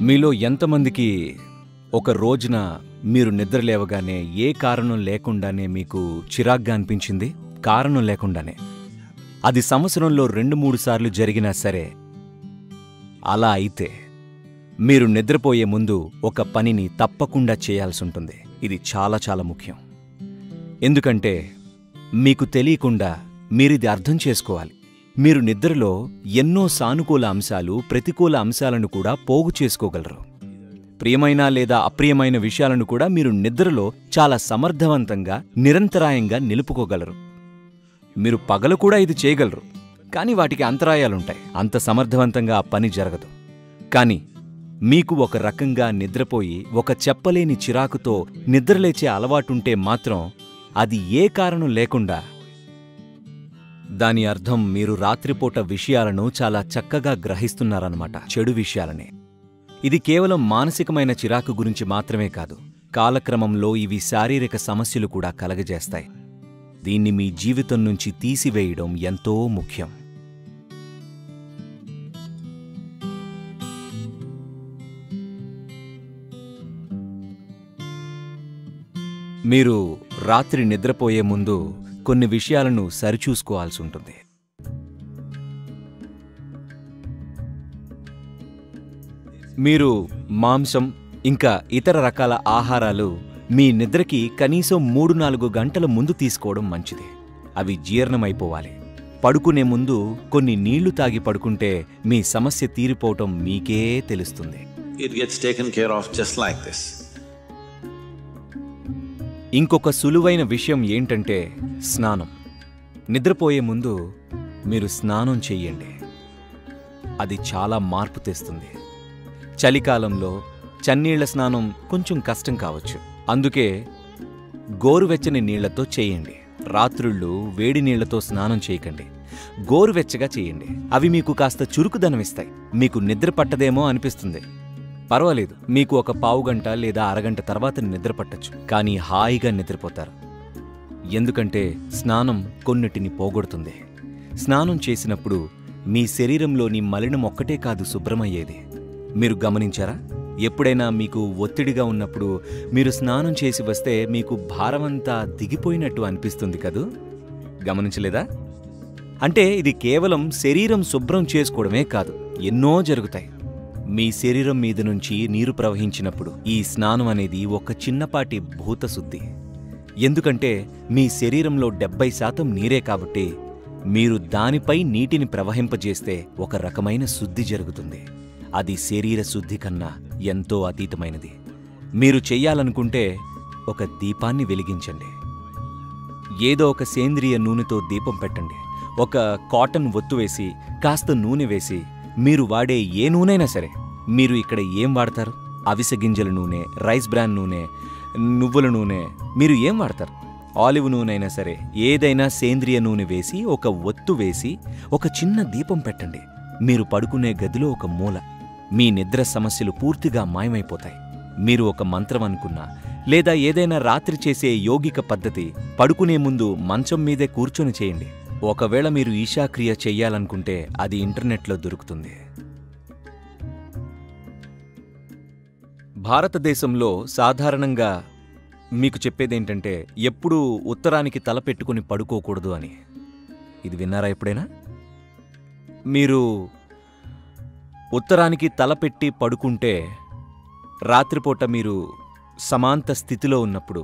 మీలో ఎంతమందికి ఒక రోజున మీరు నిద్ర లేవగానే ఏ కారణం లేకుండానే మీకు చిరాగ్గా అనిపించింది? కారణం లేకుండానే. అది సంవత్సరంలో 2-3 సార్లు జరిగినా సరే, అలా అయితే మీరు నిద్రపోయే ముందు ఒక పనిని తప్పకుండా చేయాల్సుంటుంది. ఇది చాలా చాలా ముఖ్యం. ఎందుకంటే మీకు తెలియకుండా మీరిది అర్థం చేసుకోవాలి. మీరు నిద్రలో ఎన్నో సానుకూల అంశాలు, ప్రతికూల అంశాలను కూడా పోగు చేసుకోగలరు. ప్రియమైన లేదా అప్రియమైన విషయాలను కూడా మీరు నిద్రలో చాలా సమర్థవంతంగా, నిరంతరాయంగా నిలుపుకోగలరు. మీరు పగలు కూడా ఇది చేయగలరు, కానీ వాటికి అంతరాయాలుంటాయి. అంత సమర్థవంతంగా ఆ పని జరగదు. కానీ మీకు ఒక రకంగా నిద్రపోయి ఒక చెప్పలేని చిరాకుతో నిద్రలేచే అలవాటుంటే మాత్రం అది ఏ కారణం లేకుండా, దాని అర్థం మీరు రాత్రిపూట విషయాలను చాలా చక్కగా గ్రహిస్తున్నారన్నమాట, చెడు విషయాలనే. ఇది కేవలం మానసికమైన చిరాకు గురించి మాత్రమే కాదు, కాలక్రమంలో ఇవి శారీరక సమస్యలు కూడా కలగజేస్తాయి. దీన్ని మీ జీవితం నుంచి తీసివేయడం ఎంతో ముఖ్యం. మీరు రాత్రి నిద్రపోయే ముందు కొన్ని విషయాలను సరిచూసుకోవాల్సి ఉంటుంది. మీరు మాంసం ఇంకా ఇతర రకాల ఆహారాలు మీ నిద్రకి కనీసం 3-4 గంటల ముందు తీసుకోవడం మంచిది. అవి జీర్ణమైపోవాలి. పడుకునే ముందు కొన్ని నీళ్లు తాగి పడుకుంటే మీ సమస్య తీరిపోవటం మీకే తెలుస్తుంది. It gets taken care of just like this. ఇంకొక సులువైన విషయం ఏంటంటే స్నానం. నిద్రపోయే ముందు మీరు స్నానం చెయ్యండి. అది చాలా మార్పు తెస్తుంది. చలికాలంలో చన్నీళ్ల స్నానం కొంచెం కష్టం కావచ్చు, అందుకే గోరువెచ్చని నీళ్లతో చేయండి. రాత్రుళ్ళు వేడి నీళ్లతో స్నానం చేయకండి, గోరువెచ్చగా చేయండి. అవి మీకు కాస్త చురుకుదనమిస్తాయి. మీకు నిద్ర పట్టదేమో అనిపిస్తుంది, పర్వాలేదు, మీకు ఒక పావుగంట లేదా అరగంట తర్వాత నిద్ర పట్టచ్చు, కానీ హాయిగా నిద్రపోతారు. ఎందుకంటే స్నానం కొన్నిటిని పోగొడుతుంది. స్నానం చేసినప్పుడు మీ శరీరంలోని మలినం ఒక్కటే కాదు శుభ్రమయ్యేది. మీరు గమనించారా? ఎప్పుడైనా మీకు ఒత్తిడిగా ఉన్నప్పుడు మీరు స్నానం చేసి వస్తే మీకు భారమంతా దిగిపోయినట్టు అనిపిస్తుంది కదూ? గమనించలేదా? అంటే ఇది కేవలం శరీరం శుభ్రం చేసుకోవడమే కాదు, ఎన్నో జరుగుతాయి. మీ శరీరం మీద నుంచి నీరు ప్రవహించినప్పుడు ఈ స్నానం అనేది ఒక చిన్నపాటి భూతశుద్ధి. ఎందుకంటే మీ శరీరంలో 70% నీరే కాబట్టి మీరు దానిపై నీటిని ప్రవహింపజేస్తే ఒక రకమైన శుద్ధి జరుగుతుంది. అది శరీర శుద్ధి కన్నా ఎంతో అతీతమైనది. మీరు చెయ్యాలనుకుంటే ఒక దీపాన్ని వెలిగించండి. ఏదో ఒక సేంద్రియ నూనెతో దీపం పెట్టండి. ఒక కాటన్ ఒత్తు వేసి కాస్త నూనె వేసి, మీరు వాడే ఏ నూనెైనా సరే, మీరు ఇక్కడ ఏం వాడతారు? అవిసె గింజల నూనె, రైస్ బ్రాన్ నూనె, నువ్వుల నూనె, మీరు ఏం వాడతారు? ఆలివ్ నూనె అయినా సరే, ఏదైనా సేంద్రియ నూనె వేసి ఒక ఒత్తు వేసి ఒక చిన్న దీపం పెట్టండి. మీరు పడుకునే గదిలో ఒక మూల. మీ నిద్ర సమస్యలు పూర్తిగా మాయమైపోతాయి. మీరు ఒక మంత్రం అనుకున్నా లేదా ఏదైనా రాత్రి చేసే యోగిక పద్ధతి పడుకునే ముందు మంచం మీదే కూర్చొని చేయండి. ఒకవేళ మీరు ఈశాక్రియ చెయ్యాలనుకుంటే అది ఇంటర్నెట్లో దొరుకుతుంది. భారతదేశంలో సాధారణంగా మీకు చెప్పేదేంటంటే ఎప్పుడూ ఉత్తరానికి తల పెట్టుకుని పడుకోకూడదు అని. ఇది విన్నారా ఎప్పుడైనా? మీరు ఉత్తరానికి తల పెట్టి పడుకుంటే రాత్రిపూట మీరు సమాంత స్థితిలో ఉన్నప్పుడు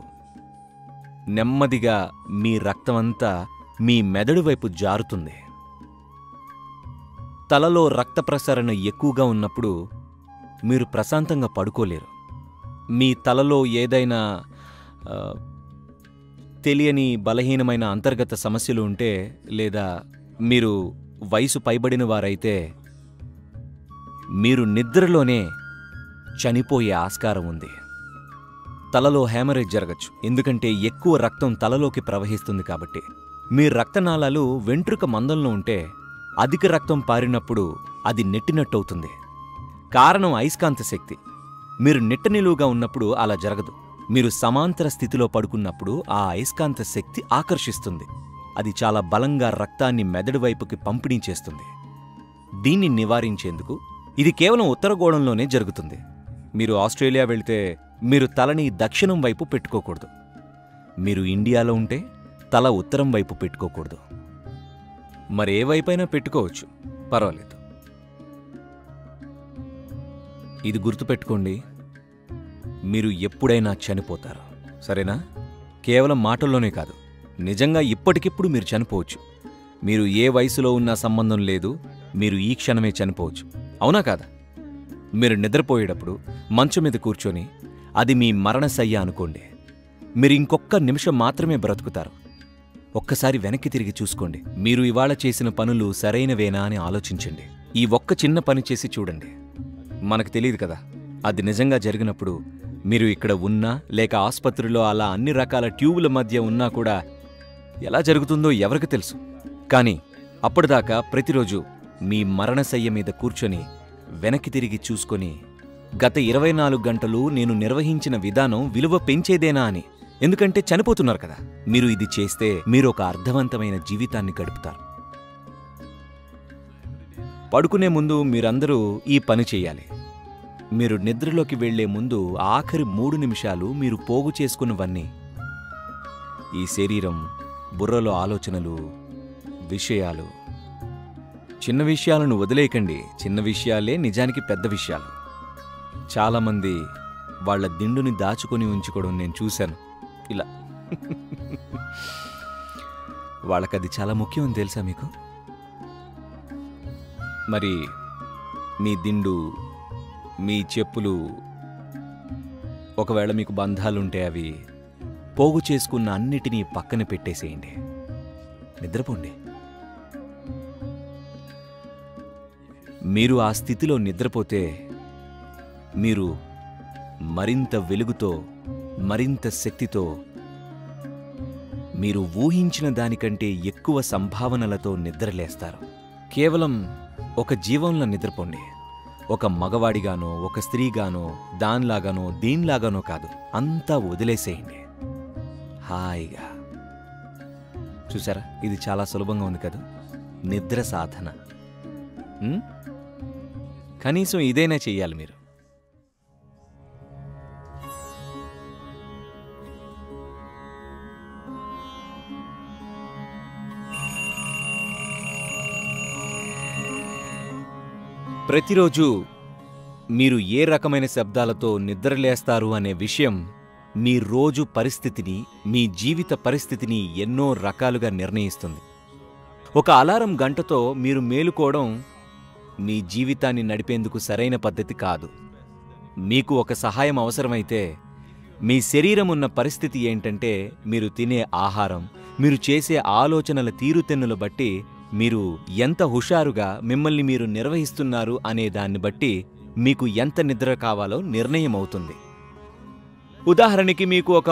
నెమ్మదిగా మీ రక్తమంతా మీ మెదడు వైపు జారుతుంది. తలలో రక్త ప్రసరణ ఎక్కువగా ఉన్నప్పుడు మీరు ప్రశాంతంగా పడుకోలేరు. మీ తలలో ఏదైనా తెలియని బలహీనమైన అంతర్గత సమస్యలు ఉంటే, లేదా మీరు వయసు పైబడిన వారైతే మీరు నిద్రలోనే చనిపోయే ఆస్కారం ఉంది. తలలో హెమరేజ్ జరగచ్చు, ఎందుకంటే ఎక్కువ రక్తం తలలోకి ప్రవహిస్తుంది కాబట్టి. మీ రక్తనాళాలు వెంట్రుక మందంలో ఉంటే అధిక రక్తం పారినప్పుడు అది నెట్టినట్టవుతుంది. కారణం అయస్కాంత శక్తి. మీరు నిట్టనిలువుగా ఉన్నప్పుడు అలా జరగదు. మీరు సమాంతర స్థితిలో పడుకున్నప్పుడు ఆ అయస్కాంత శక్తి ఆకర్షిస్తుంది. అది చాలా బలంగా రక్తాన్ని మెదడు వైపుకి పంపిణీ చేస్తుంది. దీన్ని నివారించేందుకు ఇది కేవలం ఉత్తరగోళంలోనే జరుగుతుంది. మీరు ఆస్ట్రేలియా వెళ్తే మీరు తలని దక్షిణం వైపు పెట్టుకోకూడదు. మీరు ఇండియాలో ఉంటే తల ఉత్తరం వైపు పెట్టుకోకూడదు. మరే వైపైనా పెట్టుకోవచ్చు, పర్వాలేదు. ఇది గుర్తుపెట్టుకోండి, మీరు ఎప్పుడైనా చనిపోతారు, సరేనా? కేవలం మాటల్లోనే కాదు, నిజంగా ఇప్పటికిప్పుడు మీరు చనిపోవచ్చు. మీరు ఏ వయసులో ఉన్నా సంబంధం లేదు, మీరు ఈ క్షణమే చనిపోవచ్చు. అవునా కాదా? మీరు నిద్రపోయేటప్పుడు మంచం మీద కూర్చొని అది మీ మరణశయ్య అనుకోండి. మీరు ఇంకొక్క నిమిషం మాత్రమే బ్రతుకుతారు. ఒక్కసారి వెనక్కి తిరిగి చూసుకోండి. మీరు ఇవాళ చేసిన పనులు సరైనవేనా అని ఆలోచించండి. ఈ ఒక్క చిన్న పని చేసి చూడండి. మనకు తెలియదు కదా, అది నిజంగా జరిగినప్పుడు మీరు ఇక్కడ ఉన్నా లేక ఆసుపత్రిలో అలా అన్ని రకాల ట్యూబుల మధ్య ఉన్నా కూడా ఎలా జరుగుతుందో ఎవరికి తెలుసు. కానీ అప్పటిదాకా ప్రతిరోజు మీ మరణశయ్య మీద కూర్చొని వెనక్కి తిరిగి చూసుకొని గత 24 గంటలు నేను నిర్వహించిన విధానం విలువ పెంచేదేనా అని. ఎందుకంటే చనిపోతున్నారు కదా. మీరు ఇది చేస్తే మీరు ఒక అర్థవంతమైన జీవితాన్ని గడుపుతారు. పడుకునే ముందు మీరందరూ ఈ పని చేయాలి. మీరు నిద్రలోకి వెళ్లే ముందు ఆఖరి 3 నిమిషాలు మీరు పోగు చేసుకున్నవన్నీ, ఈ శరీరం, బుర్రలో ఆలోచనలు, విషయాలు, చిన్న విషయాలను వదిలేయకండి. చిన్న విషయాలే నిజానికి పెద్ద విషయాలు. చాలామంది వాళ్ల దిండుని దాచుకొని ఉంచుకోవడం నేను చూశాను. ఇలా వాళ్ళకది చాలా ముఖ్యం అని తెలుసా మీకు? మరి మీ దిండు, మీ చెప్పులు, ఒకవేళ మీకు బంధాలుంటే అవి పోగు చేసుకున్న అన్నిటినీ పక్కన పెట్టేసేయండి. నిద్రపోండి. మీరు ఆ స్థితిలో నిద్రపోతే మీరు మరింత వెలుగుతో, మరింత శక్తితో, మీరు ఊహించిన దానికంటే ఎక్కువ సంభావనలతో నిద్రలేస్తారు. కేవలం ఒక జీవంలా నిద్రపోండి. ఒక మగవాడిగానో, ఒక స్త్రీగానో, దానిలాగానో, దీనిలాగానో కాదు. అంతా వదిలేసేయండి హాయిగా. చూసారా, ఇది చాలా సులభంగా ఉంది కదా, నిద్ర సాధన. కనీసం ఇదైనా చెయ్యాలి మీరు. ప్రతిరోజు మీరు ఏ రకమైన శబ్దాలతో నిద్రలేస్తారు అనే విషయం మీ రోజు పరిస్థితిని, మీ జీవిత పరిస్థితిని ఎన్నో రకాలుగా నిర్ణయిస్తుంది. ఒక అలారం గంటతో మీరు మేలుకోవడం మీ జీవితాన్ని నడిపేందుకు సరైన పద్ధతి కాదు. మీకు ఒక సహాయం అవసరమైతే మీ శరీరం ఉన్న పరిస్థితి ఏంటంటే, మీరు తినే ఆహారం, మీరు చేసే ఆలోచనల తీరుతెన్నుల బట్టి మీరు ఎంత హుషారుగా మిమ్మల్ని మీరు నిర్వహిస్తున్నారు అనే దాన్ని బట్టి మీకు ఎంత నిద్ర కావాలో నిర్ణయం అవుతుంది. ఉదాహరణకి మీకు ఒక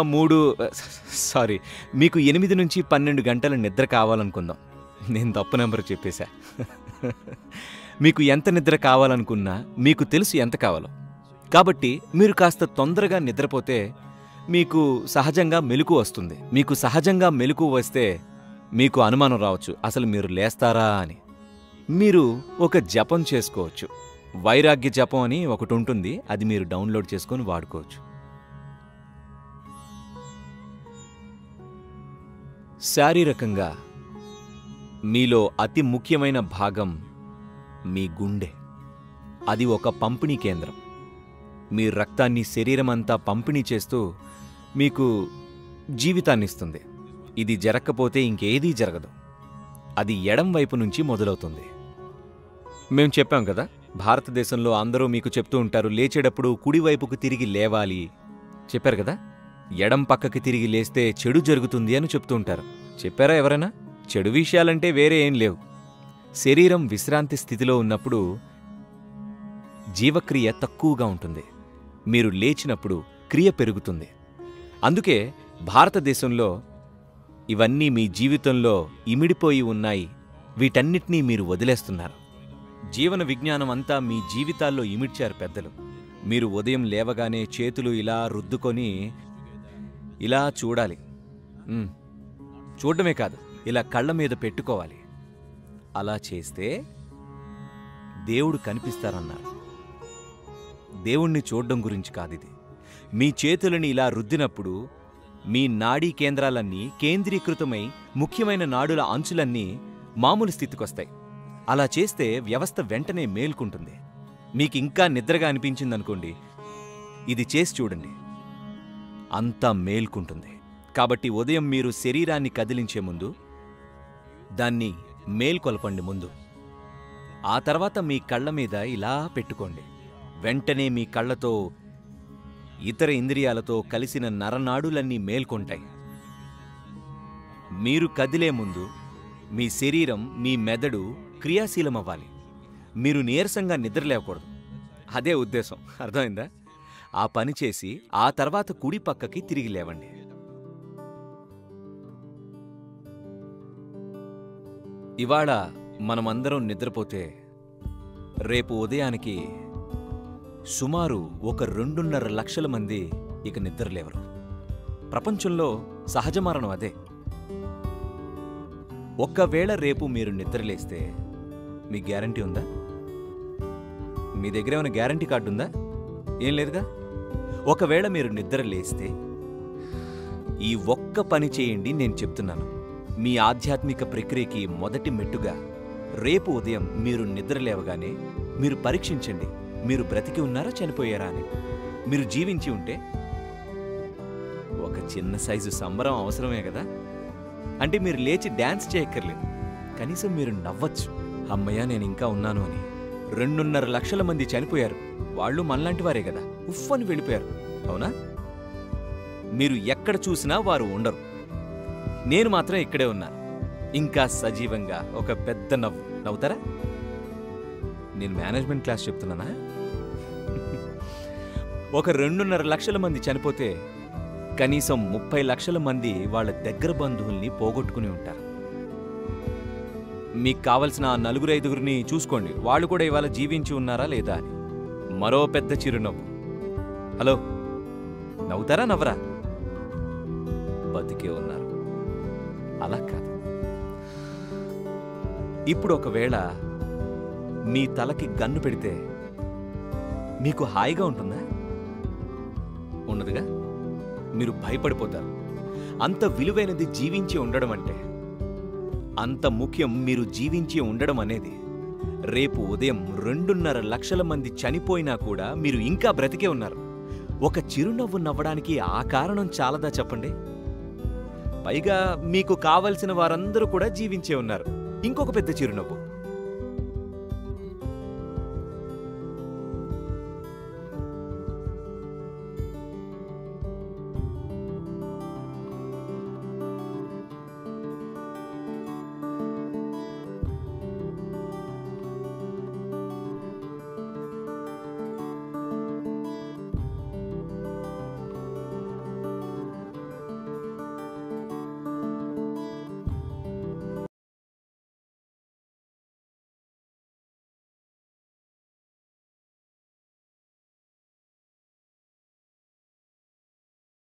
మీకు 8 నుంచి 12 గంటల నిద్ర కావాలనుకుందాం. నేను తప్పు నెంబర్ చెప్పేశా. మీకు ఎంత నిద్ర కావాలనుకున్నా మీకు తెలుసు ఎంత కావాలో. కాబట్టి మీరు కాస్త తొందరగా నిద్రపోతే మీకు సహజంగా మెలకువ వస్తుంది. మీకు సహజంగా మెలకువ వస్తే మీకు అనుమానం రావచ్చు, అసలు మీరు లేస్తారా అని. మీరు ఒక జపం చేసుకోవచ్చు. వైరాగ్య జపం అని ఒకటి ఉంటుంది, అది మీరు డౌన్లోడ్ చేసుకొని వాడుకోవచ్చు. శారీరకంగా మీలో అతి ముఖ్యమైన భాగం మీ గుండె. అది ఒక పంపిణీ కేంద్రం. మీ రక్తాన్ని శరీరమంతా పంపిణీ చేస్తూ మీకు జీవితాన్నిస్తుంది. ఇది జరగకపోతే ఇంకేదీ జరగదు. అది ఎడం వైపు నుంచి మొదలవుతుంది. మేం చెప్పాం కదా, భారతదేశంలో అందరూ మీకు చెప్తూ ఉంటారు, లేచేటప్పుడు కుడివైపుకు తిరిగి లేవాలి. చెప్పారు కదా, ఎడం పక్కకి తిరిగి లేస్తే చెడు జరుగుతుంది అని చెప్తూ ఉంటారు. చెప్పారా ఎవరైనా? చెడు విషయాలంటే వేరే ఏం లేవు. శరీరం విశ్రాంతి స్థితిలో ఉన్నప్పుడు జీవక్రియ తక్కువగా ఉంటుంది. మీరు లేచినప్పుడు క్రియ పెరుగుతుంది. అందుకే భారతదేశంలో ఇవన్నీ మీ జీవితంలో ఇమిడిపోయి ఉన్నాయి. వీటన్నిటినీ మీరు వదిలేస్తున్నారు. జీవన విజ్ఞానం అంతా మీ జీవితాల్లో ఇమిడ్చారు పెద్దలు. మీరు ఉదయం లేవగానే చేతులు ఇలా రుద్దుకొని ఇలా చూడాలి. చూడడమే కాదు, ఇలా కళ్ళ మీద పెట్టుకోవాలి. అలా చేస్తే దేవుడు కనిపిస్తారన్నారు. దేవుణ్ణి చూడ్డం గురించి కాదిది. మీ చేతులని ఇలా రుద్దినప్పుడు మీ నాడీ కేంద్రాలన్నీ కేంద్రీకృతమై ముఖ్యమైన నాడుల అంచులన్నీ మామూలు స్థితికొస్తాయి. అలా చేస్తే వ్యవస్థ వెంటనే మేల్కుంటుంది. మీకింకా నిద్రగా అనిపించిందనుకోండి, ఇది చేసి చూడండి, అంతా మేల్కుంటుంది. కాబట్టి ఉదయం మీరు శరీరాన్ని కదిలించే ముందు దాన్ని మేల్కొల్పండి ముందు. ఆ తర్వాత మీ కళ్ళ మీద ఇలా పెట్టుకోండి. వెంటనే మీ కళ్ళతో ఇతర ఇంద్రియాలతో కలిసిన నరనాడులన్నీ మేల్కొంటాయి. మీరు కదిలే ముందు మీ శరీరం, మీ మెదడు క్రియాశీలమవ్వాలి. మీరు నీరసంగా నిద్రలేవకూడదు. అదే ఉద్దేశం. అర్థమైందా? ఆ పని చేసి ఆ తర్వాత కుడి పక్కకి తిరిగి లేవండి. ఇవాళ మనమందరం నిద్రపోతే రేపు ఉదయానికి సుమారు 2.5 లక్షల మంది ఇక నిద్రలేవరు. ప్రపంచంలో సహజ మరణం అదే. ఒక్కవేళ రేపు మీరు నిద్రలేస్తే మీ గ్యారంటీ ఉందా? మీ దగ్గర ఏమైనా గ్యారంటీ కార్డు ఉందా? ఏం లేదుగా. ఒకవేళ మీరు నిద్రలేస్తే ఈ ఒక్క పని చేయండి. నేను చెప్తున్నాను, మీ ఆధ్యాత్మిక ప్రక్రియకి మొదటి మెట్టుగా రేపు ఉదయం మీరు నిద్రలేవగానే మీరు పరీక్షించండి, మీరు బ్రతికి ఉన్నారా చనిపోయారా అని. మీరు జీవించి ఉంటే ఒక చిన్న సైజు సంబరం అవసరమే కదా. అంటే మీరు లేచి డాన్స్ చేయక్కర్లేదు, కనీసం మీరు నవ్వచ్చు. అమ్మయ్య, నేను ఇంకా ఉన్నాను అని. 2.5 లక్షల మంది చనిపోయారు. వాళ్ళు మనలాంటి వారే కదా. ఉఫ్ అని వెళ్ళిపోయారు, అవునా? మీరు ఎక్కడ చూసినా వారు ఉండరు. నేను మాత్రం ఇక్కడే ఉన్నాను, ఇంకా సజీవంగా. ఒక పెద్ద నవ్వుతారా? నేను మేనేజ్మెంట్ క్లాస్ చెప్తున్నానా? ఒక 2.5 లక్షల మంది చనిపోతే కనీసం 30 లక్షల మంది వాళ్ళ దగ్గర బంధువుల్ని పోగొట్టుకుని ఉంటారు. మీకు కావలసిన 4-5గురిని చూసుకోండి, వాళ్ళు కూడా ఇవాళ జీవించి ఉన్నారా లేదా అని. మరో పెద్ద చిరునవ్వు. హలో, నవ్వుతారా నవ్వరా? బతికే ఉన్నారు. అలా కాదు. ఇప్పుడు ఒకవేళ మీ తలకి గన్ను పెడితే మీకు హాయిగా ఉంటుందా? ఉండదుగా. మీరు భయపడిపోతారు. అంత విలువైనది జీవించి ఉండడం అంటే. అంత ముఖ్యం మీరు జీవించి ఉండడం అనేది. రేపు ఉదయం 2.5 లక్షల మంది చనిపోయినా కూడా మీరు ఇంకా బ్రతికే ఉన్నారు. ఒక చిరునవ్వు నవ్వడానికి ఆ కారణం చాలదా చెప్పండి? పైగా మీకు కావలసిన వారందరూ కూడా జీవించే ఉన్నారు. ఇంకొక పెద్ద చిరునవ్వు.